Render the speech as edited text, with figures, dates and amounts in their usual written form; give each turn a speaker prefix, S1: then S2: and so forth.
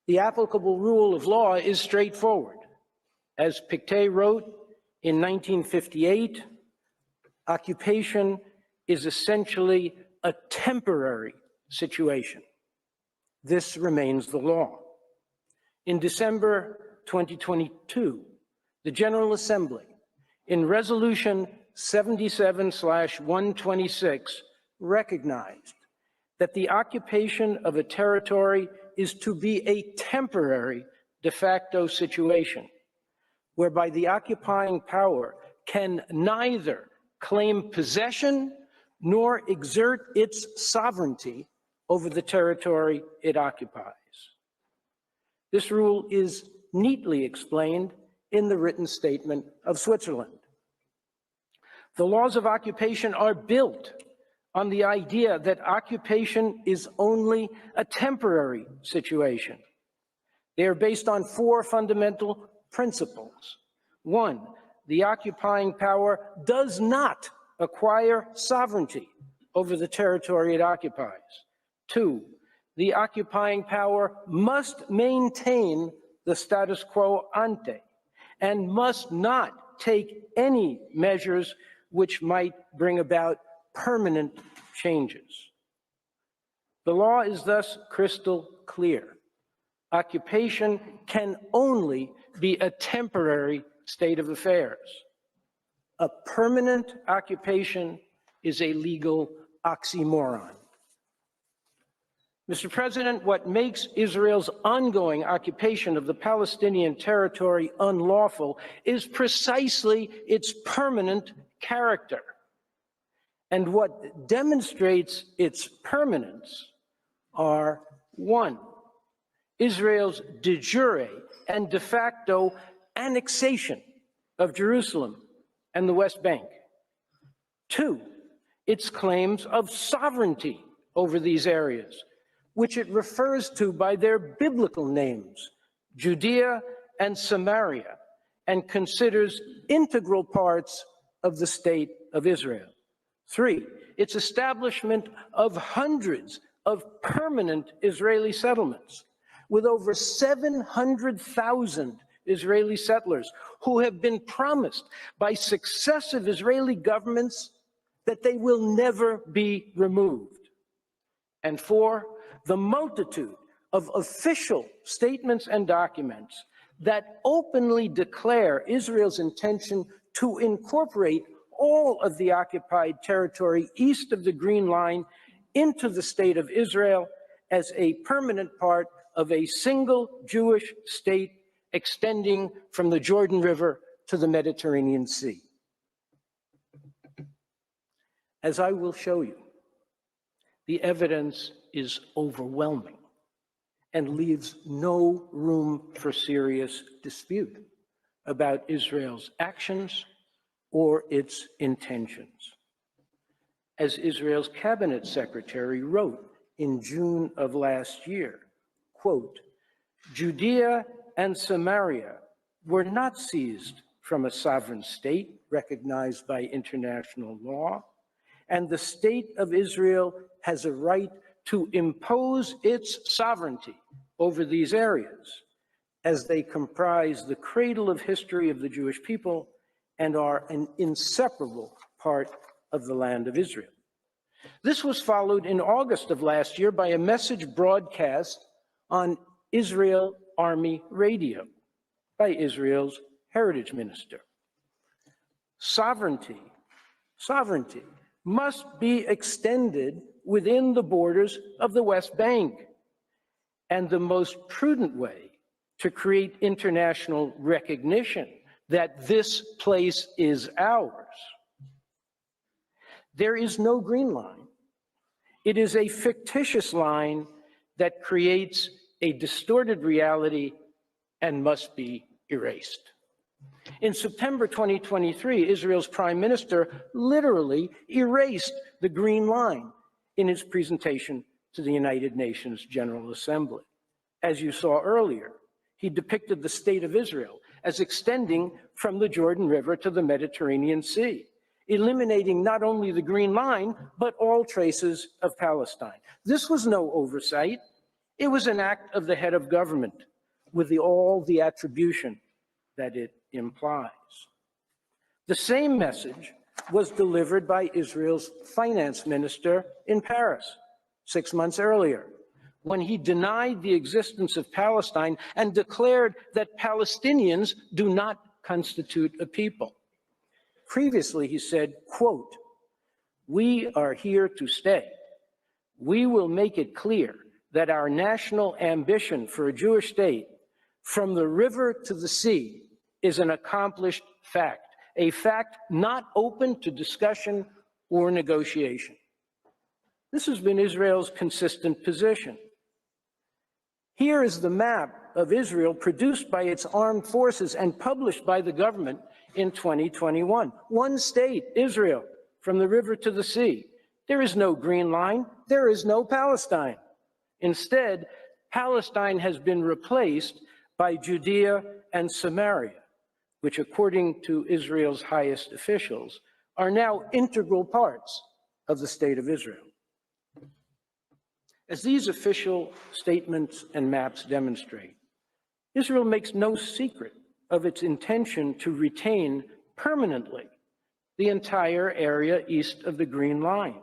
S1: The applicable rule of law is straightforward. As Pictet wrote in 1958, occupation is essentially a temporary situation. This remains the law. In December 2022, the General Assembly, in Resolution 77/126, recognized that the occupation of a territory is to be a temporary de facto situation, whereby the occupying power can neither claim possession nor exert its sovereignty over the territory it occupies. This rule is neatly explained in the written statement of Switzerland. The laws of occupation are built on the idea that occupation is only a temporary situation. They are based on four fundamental principles. One, the occupying power does not acquire sovereignty over the territory it occupies. Two, the occupying power must maintain the status quo ante and must not take any measures which might bring about permanent changes. The law is thus crystal clear. Occupation can only be a temporary state of affairs. A permanent occupation is a legal oxymoron. Mr. President, what makes Israel's ongoing occupation of the Palestinian territory unlawful is precisely its permanent character. And what demonstrates its permanence are, one, Israel's de jure and de facto annexation of Jerusalem and the West Bank. Two, its claims of sovereignty over these areas, which it refers to by their biblical names, Judea and Samaria, and considers integral parts of the state of Israel. Three, its establishment of hundreds of permanent Israeli settlements with over 700,000 Israeli settlers who have been promised by successive Israeli governments that they will never be removed. And four, the multitude of official statements and documents that openly declare Israel's intention to incorporate all of the occupied territory east of the Green Line into the state of Israel as a permanent part of a single Jewish state extending from the Jordan River to the Mediterranean Sea. As I will show you, the evidence is overwhelming and leaves no room for serious dispute about Israel's actions or its intentions. As Israel's cabinet secretary wrote in June of last year, quote, Judea and Samaria were not seized from a sovereign state recognized by international law, and the state of Israel has a right to impose its sovereignty over these areas, as they comprise the cradle of history of the Jewish people and are an inseparable part of the land of Israel. This was followed in August of last year by a message broadcast on Israel Army radio by Israel's heritage minister. Sovereignty must be extended within the borders of the West Bank. And the most prudent way to create international recognition that this place is ours. There is no green line. It is a fictitious line that creates a distorted reality and must be erased. In September 2023, Israel's prime minister literally erased the green line in his presentation to the United Nations General Assembly. As you saw earlier, he depicted the state of Israel as extending from the Jordan River to the Mediterranean Sea, eliminating not only the green line, but all traces of Palestine. This was no oversight. It was an act of the head of government with all the attribution that it implies. The same message was delivered by Israel's finance minister in Paris 6 months earlier, when he denied the existence of Palestine and declared that Palestinians do not constitute a people. Previously, he said, quote, "We are here to stay. We will make it clear that our national ambition for a Jewish state from the river to the sea is an accomplished fact, a fact not open to discussion or negotiation." This has been Israel's consistent position. Here is the map of Israel produced by its armed forces and published by the government in 2021. One state, Israel, from the river to the sea. There is no green line. There is no Palestine. Instead, Palestine has been replaced by Judea and Samaria, which, according to Israel's highest officials, are now integral parts of the state of Israel. As these official statements and maps demonstrate, Israel makes no secret of its intention to retain permanently the entire area east of the Green Line.